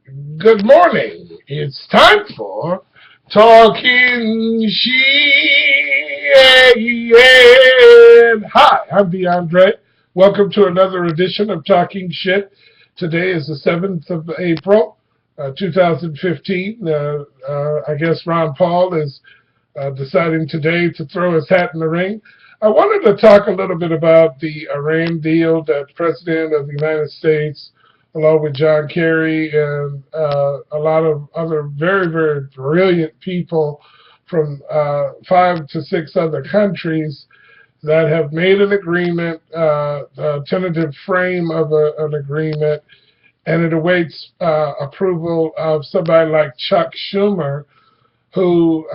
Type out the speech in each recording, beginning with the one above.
Good morning. It's time for Talking Shit. Hi, I'm DeAndre. Welcome to another edition of Talking Shit. Today is the 7th of April, 2015. I guess Ron Paul is deciding today to throw his hat in the ring. I wanted to talk a little bit about the Iran deal that the President of the United States, along with John Kerry and a lot of other very, very brilliant people from 5 to 6 other countries that have made an agreement, a tentative frame of an agreement, and it awaits approval of somebody like Chuck Schumer, who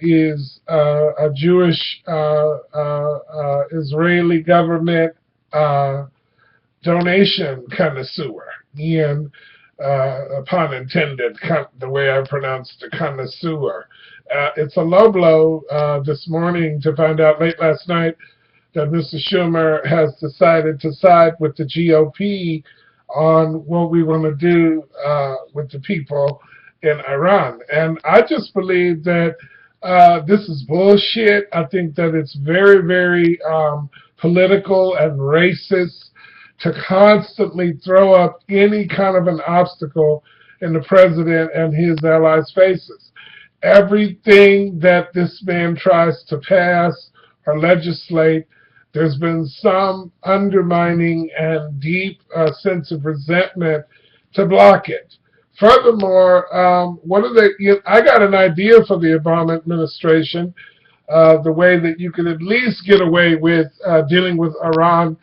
is a Jewish Israeli government donation connoisseur. And pun intended, the way I pronounced the connoisseur. It's a low blow this morning to find out late last night that Mr. Schumer has decided to side with the GOP on what we want to do with the people in Iran. And I just believe that this is bullshit. I think that it's very, very political and racist to constantly throw up any kind of an obstacle in the president and his allies' faces. Everything that this man tries to pass or legislate, there's been some undermining and deep sense of resentment to block it. Furthermore, I got an idea for the Obama administration, the way that you could at least get away with dealing with Iran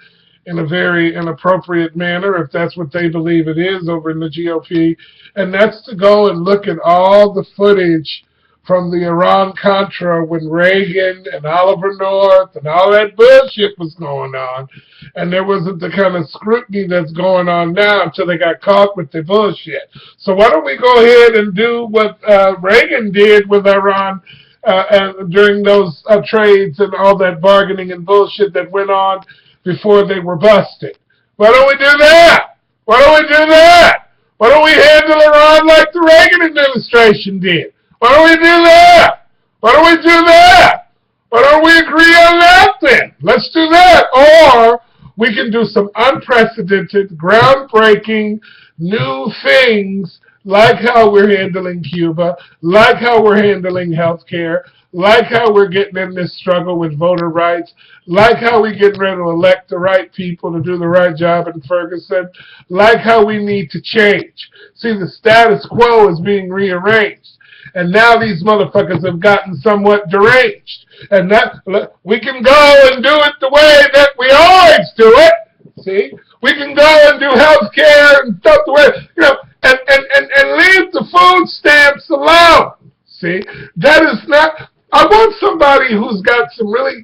in a very inappropriate manner, if that's what they believe it is over in the GOP, and that's to go and look at all the footage from the Iran-Contra when Reagan and Oliver North and all that bullshit was going on, and there wasn't the kind of scrutiny that's going on now until they got caught with the bullshit. So why don't we go ahead and do what Reagan did with Iran and during those trades and all that bargaining and bullshit that went on before they were busted. Why don't we do that? Why don't we do that? Why don't we handle Iran like the Reagan administration did? Why don't we do that? Why don't we do that? Why don't we agree on that then? Let's do that. Or we can do some unprecedented, groundbreaking, new things like how we're handling Cuba, like how we're handling healthcare, like how we're getting in this struggle with voter rights, like how we get ready to elect the right people to do the right job in Ferguson, like how we need to change. See, the status quo is being rearranged. And now these motherfuckers have gotten somewhat deranged. And that we can go and do it the way that we always do it. See? We can go and do health care and stuff the way, and leave the food stamps alone. See? That is not. I want somebody who's got some really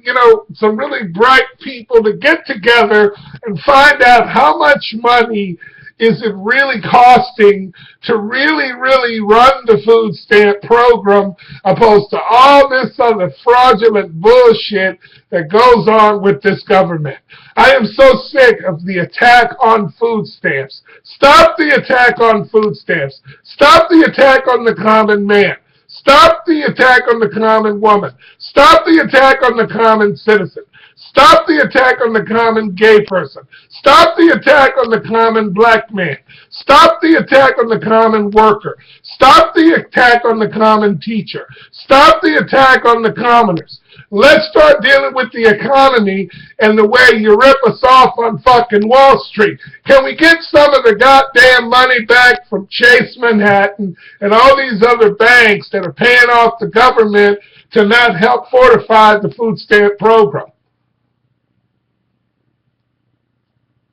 bright people to get together and find out how much money is it really costing to really, really run the food stamp program opposed to all this other fraudulent bullshit that goes on with this government. I am so sick of the attack on food stamps. Stop the attack on food stamps. Stop the attack on the common man. Stop the attack on the common woman. Stop the attack on the common citizen. Stop the attack on the common gay person. Stop the attack on the common black man. Stop the attack on the common worker. Stop the attack on the common teacher. Stop the attack on the commoners. Let's start dealing with the economy and the way you rip us off on fucking Wall Street. Can we get some of the goddamn money back from Chase Manhattan and all these other banks that are paying off the government to not help fortify the food stamp program?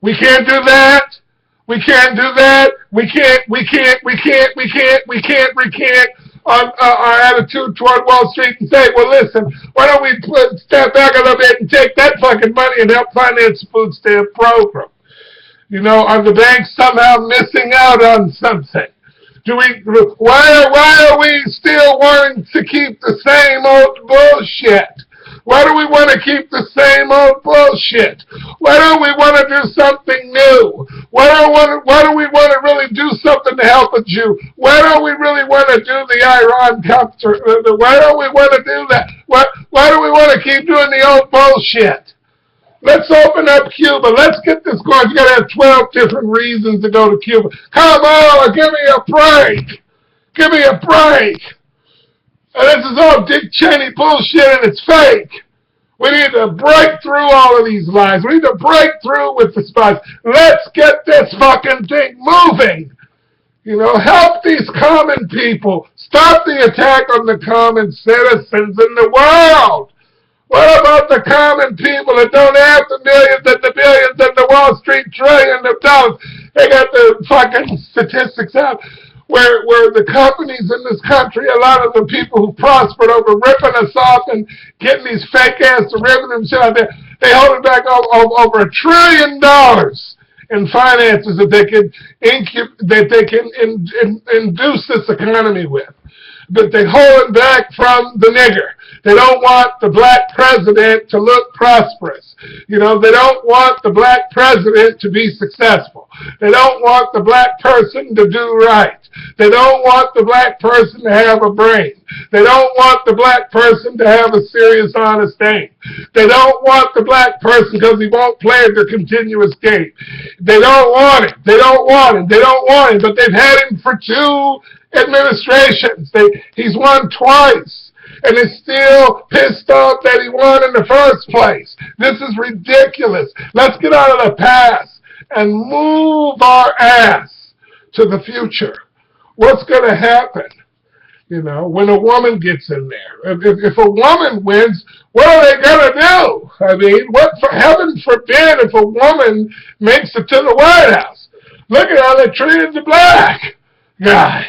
We can't do that. We can't do that. We can't recant on our attitude toward Wall Street and say, well, listen, why don't we step back a little bit and take that fucking money and help finance the food stamp program? Are the banks somehow missing out on something? Why are we still wanting to keep the same old bullshit? Why do we want to keep the same old bullshit? Why don't we want to do something new? Why do we want to really do something to help a Jew? Why don't we really want to do the Iran concert? Why don't we want to do that? Why do we want to keep doing the old bullshit? Let's open up Cuba. Let's get this going. You got to have 12 different reasons to go to Cuba. Come on, give me a break. Give me a break. And this is all Dick Cheney bullshit and it's fake. We need to break through all of these lies. We need to break through with the spies. Let's get this fucking thing moving. Help these common people. Stop the attack on the common citizens in the world. What about the common people that don't have the millions and the billions and the Wall Street trillions of dollars? They got the fucking statistics out where the companies in this country, a lot of the people who prospered over ripping us off and getting these fake-ass derivatives out there, they hold it back over $1 trillion in finances that they can induce this economy with. But they hold it back from the nigger. They don't want the black president to look prosperous. They don't want the black president to be successful. They don't want the black person to do right. They don't want the black person to have a brain. They don't want the black person to have a serious, honest aim. They don't want the black person because he won't play at their continuous game. They don't want it. They don't want it. They don't want it. But they've had him for 2 administrations. He's won twice. And is still pissed off that he won in the first place. This is ridiculous. Let's get out of the past and move our ass to the future. What's going to happen, when a woman gets in there? If a woman wins, what are they going to do? I mean, for heaven forbid if a woman makes it to the White House. Look at how they treated the black guy.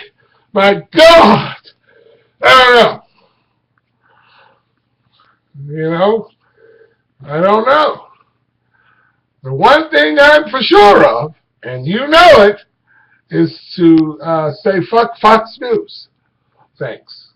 My God. I don't know. I don't know. The one thing I'm for sure of, and you know it, is to say fuck Fox News. Thanks.